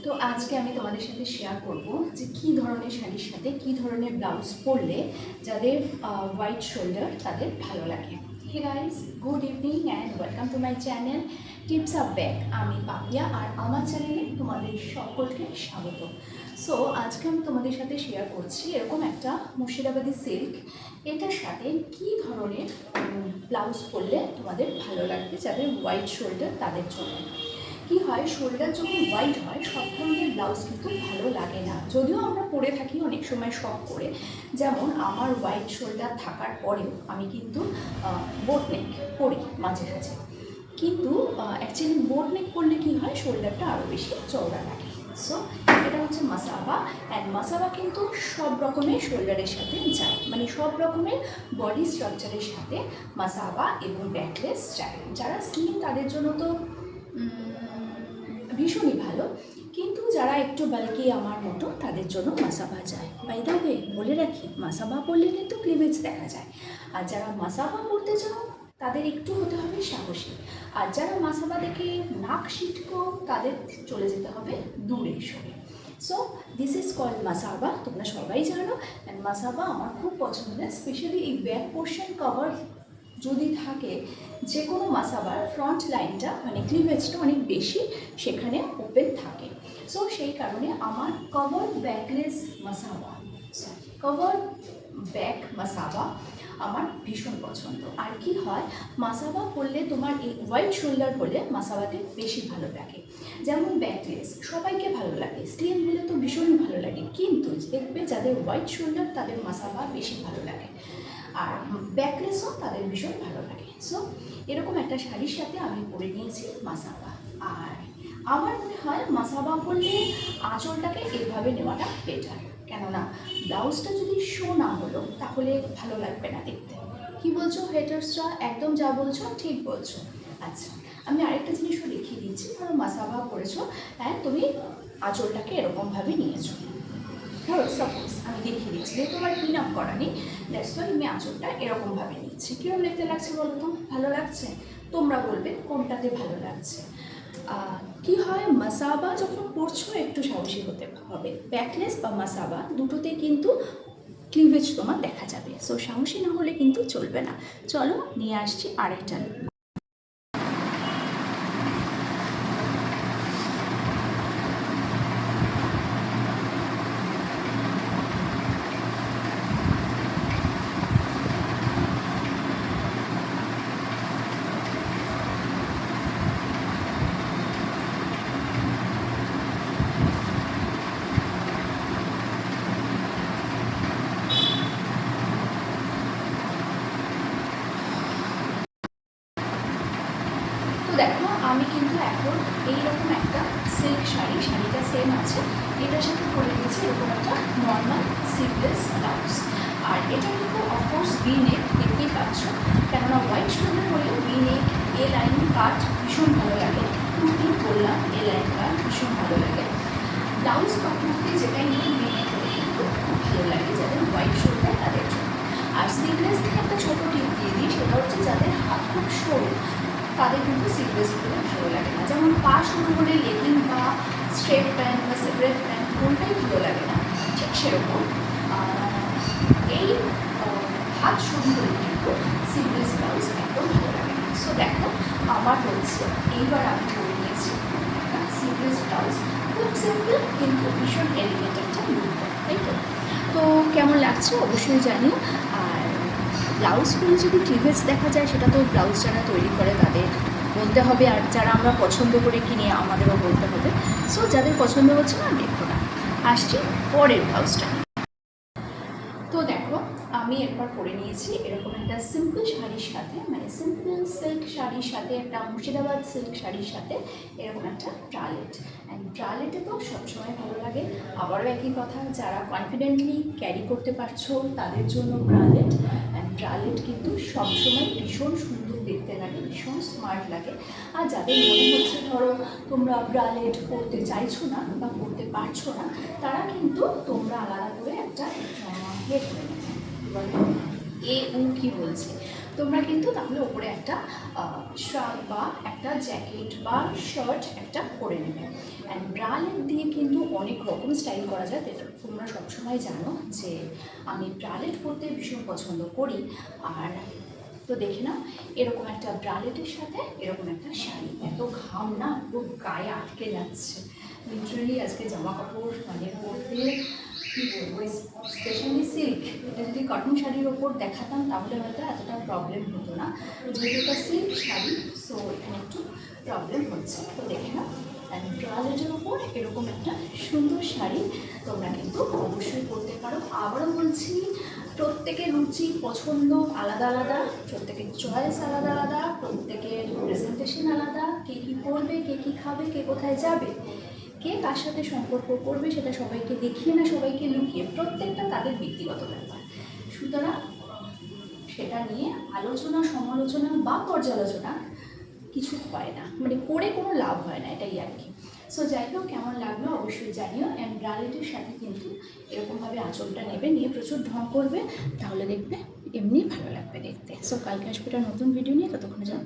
তো আজকে আমি তোমাদের সাথে শেয়ার করব যে কী ধরনের শাড়ির সাথে কী ধরনের ব্লাউজ পরলে যাদের হোয়াইট শোল্ডার তাদের ভালো লাগে। Hey guys, good evening and welcome to my channel tips up back. আমি পাপিয়া আর আমার চ্যানেলে তোমাদের সকলকে স্বাগত। সো আজকে আমি তোমাদের সাথে শেয়ার করছি এরকম একটা মুর্শিদাবাদি সিল্ক, এটার সাথে কী ধরনের ব্লাউজ পরলে তোমাদের ভালো লাগবে যাদের হোয়াইট শোল্ডার তাদের জন্য। কি হয়, শোল্ডার যখন হোয়াইট হয় সব ধরনের ব্লাউজ কিন্তু ভালো লাগে না, যদিও আমরা পরে থাকি অনেক সময় শখ করে। যেমন আমার হোয়াইট শোল্ডার থাকার পরেও আমি কিন্তু বোট নেক পরি মাঝে মাঝে, কিন্তু অ্যাকচুয়ালি বোট নেক পরলে কী হয়, শোল্ডারটা আরও বেশি চওড়া লাগে। সো এটা হচ্ছে মাসাবা, অ্যান্ড মাসাবা কিন্তু সব রকমের শোল্ডারের সাথে যায়, মানে সব রকমের বডি স্ট্রাকচারের সাথে মাসাবা এবং ব্যাকলেস যায়। যারা স্লিম তাদের জন্য তো ভীষণই ভালো, কিন্তু যারা একটু বালকি আমার মতো তাদের জন্য মাসাবা যায়। বাই দ্য ওয়ে বলে রাখি, মাসাবা পরলে কিন্তু ক্লিভেজ দেখা যায়, আর যারা মাসাবা পরতে চাও তাদের একটু হতে হবে সাহসী, আর যারা মাসাবা দেখে নাক শিটকো তাদের চলে যেতে হবে দূরে সরে। So this is called Masaba, তোমরা সবাই জানো। অ্যান্ড মাসাবা আমার খুব পছন্দের, স্পেশালি এই ব্যাক পোর্শন কভার যদি থাকে যে কোনো মাসাবার ফ্রন্ট লাইনটা মানে ক্লিভেজটা অনেক বেশি সেখানে ওপেন থাকে। সো সেই কারণে আমার cover backless Masaba, cover back Masaba আমার ভীষণ পছন্দ। আর কি হয়, মাসাবা পরলে তোমার এই হোয়াইট শোল্ডার হলে মাসাবাতে বেশি ভালো লাগে। যেমন ব্যাকলেস সবাইকে ভালো লাগে, স্লিম হলে তো ভীষণই ভালো লাগে, কিন্তু দেখবে যাদের হোয়াইট শোল্ডার তাদের মাসাবা বেশি ভালো লাগে, আর ব্যাকলেসও তাদের ভীষণ ভালো লাগে। সো এরকম একটা শাড়ির সাথে আমি পরে নিয়েছি মাসাবা। আর আমার মনে হয় মাসাবা পরলে আঁচলটাকে এভাবে নেওয়াটা বেটার, কেননা ব্লাউজটা যদি শো না হলো তাহলে ভালো লাগবে না দেখতে। কি বলছো হেটার্সরা? একদম যা বলছো ঠিক বলছো। আচ্ছা, আমি আরেকটা জিনিসও দেখিয়ে দিচ্ছি। ধরো মাসাবা পরেছো, হ্যাঁ, তুমি আঁচলটাকে এরকমভাবে নিয়েছো। ধরো সাপোজ আমি দেখিয়ে দিচ্ছি, যেহেতু আমার পিন আপ করা নেই, দ্যাটস ওয়াই আমি আঁচলটা এরকমভাবে নিচ্ছি। কীরকম দেখতে লাগছে বলো তো? ভালো লাগছে? তোমরা বলবে কোনটাতে ভালো লাগছে। কি হয়, মাসাবা যখন পরছো একটু সাহসী হতে হবে। ব্যাকলেস বা মাসাবা দুটোতে কিন্তু ক্লিভেজ তোমার দেখা যাবে, সো সাহসী না হলে কিন্তু চলবে না। চলো নিয়ে আসছি আরেকটা। দেখো আমি কিন্তু এখন এইরকম একটা সিল্ক শাড়ি, শাড়িটা সেম আছে, এটার সাথে পরে দিয়েছি এরকম একটা নর্মাল সিভলেস ব্লাউজ। আর এটা কিন্তু অফকোর্স ভি নেক, দেখতেই পাচ্ছ, কেননা হোয়াইট শোল্ডার হলেও ভি নেক, এ লাইন কাট ভীষণ ভালো লাগে। কুর্তি বললাম, এ লাইন কাট ভীষণ ভালো লাগে। ব্লাউজ বা কুর্তি যেটাই নিয়ে ভি নেক হলে কিন্তু খুব ভালো লাগে যাদের হোয়াইট শোল্ডার তাদের জন্য। আর সিভলেস থেকে একটা ছোটো টিপ দিয়ে দিই, সেটা হচ্ছে যাদের হাত খুব সরু তাদের কিন্তু সিভলেস পরে ভালো লাগে না। যেমন পা শুরু হলে লেগিং বা স্ট্রেট প্যান্ট বা সিভলেস প্যান্ট কোনটাই ভালো লাগে না, ঠিক সেরকম এই হাত শুরু হলে কিন্তু সিভলেস ব্লাউজ একদম ভালো লাগে না। সো দেখো আমার হচ্ছে এইবার আমি পরে নিয়েছি একটা সিভলেস ব্লাউজ, খুব সিম্পল কিন্তু ভীষণ এলিগেন্ট একটা লুক, তাই তো? তো কেমন লাগছে অবশ্যই জানিও। আর ব্লাউজ পরে যদি ক্লিভেজ দেখা যায় সেটা তো ব্লাউজ যারা তৈরি করে তাদের বলতে হবে, আর যারা আমরা পছন্দ করে কিনে আমাদেরও বলতে হবে। সো যাদের পছন্দ হচ্ছে না দেখো না, আসছি পরের ব্লাউজটা। তো দেখো আমি এরপর পরে নিয়েছি এরকম একটা সিম্পল শাড়ির সাথে, মানে সিম্পল সিল্ক শাড়ির সাথে, একটা মুর্শিদাবাদ সিল্ক শাড়ির সাথে এরকম একটা ব্রালেট। অ্যান্ড ব্রালেটে তো সবসময় ভালো লাগে। আবারও একই কথা, যারা কনফিডেন্টলি ক্যারি করতে পারছো তাদের জন্য ব্রালেট। অ্যান্ড ব্রালেট কিন্তু সবসময় ভীষণ সুন্দর দেখতে লাগে, ভীষণ স্মার্ট লাগে। আর যাদের মনে হচ্ছে ধরো তোমরা ব্রালেট পরতে চাইছো না বা পরতে পারছো না, তারা কিন্তু তোমরা আলাদা করে একটা এ করে নেবে, এ উ কি বলছে, তোমরা কিন্তু তাহলে ওপরে একটা শার্ট বা একটা জ্যাকেট বা শার্ট একটা পরে নেবে। অ্যান্ড ব্রালেট দিয়ে কিন্তু অনেক রকম স্টাইল করা যায়, যেটা তোমরা সবসময় জানো যে আমি ব্রালেট পরতে ভীষণ পছন্দ করি। আর তো দেখে নাও, এরকম একটা ব্রালেটের সাথে এরকম একটা শাড়ি, এত ঘাম না পুরো গায়ে আটকে যাচ্ছে লিটারেলি। আজকে জামা কাপড় মানে পরতে কী বলবো, স্পেশালি সিল্ক, এটা যদি কটন শাড়ির ওপর দেখাতাম তাহলে হয়তো এতটা প্রবলেম হতো না, যেহেতু এটা সিল্ক শাড়ি সো এখানে একটু প্রবলেম হচ্ছে। তো দেখে নাও, অ্যান্ড ব্রালেটের ওপর এরকম একটা সুন্দর শাড়ি তোমরা কিন্তু অবশ্যই পরতে পারো। আবারও বলছি, প্রত্যেকের রুচি পছন্দ আলাদা আলাদা, প্রত্যেকের চয়েস আলাদা আলাদা, প্রত্যেকের প্রেজেন্টেশন আলাদা, কে কী পরবে, কে কী খাবে, কে কোথায় যাবে, কে কার সাথে সম্পর্ক করবে সেটা সবাইকে দেখিয়ে না সবাইকে লুকিয়ে, প্রত্যেকটা তাদের ব্যক্তিগত ব্যাপার। সুতরাং সেটা নিয়ে আলোচনা সমালোচনা বা পর্যালোচনা কিছু হয় না, মানে করে কোনো লাভ হয় না, এটাই আর কি। সো যাই হোক, কেমন লাগলো অবশ্যই জানিও। অ্যান্ড ব্রালেটের সাথে কিন্তু এরকমভাবে আঁচলটা নেবে, নিয়ে প্রচুর ঢং করবে, তাহলে দেখবে এমনি ভালো লাগবে দেখতে। সো কালকে আসবে একটা নতুন ভিডিও নিয়ে, ততক্ষণে যাও।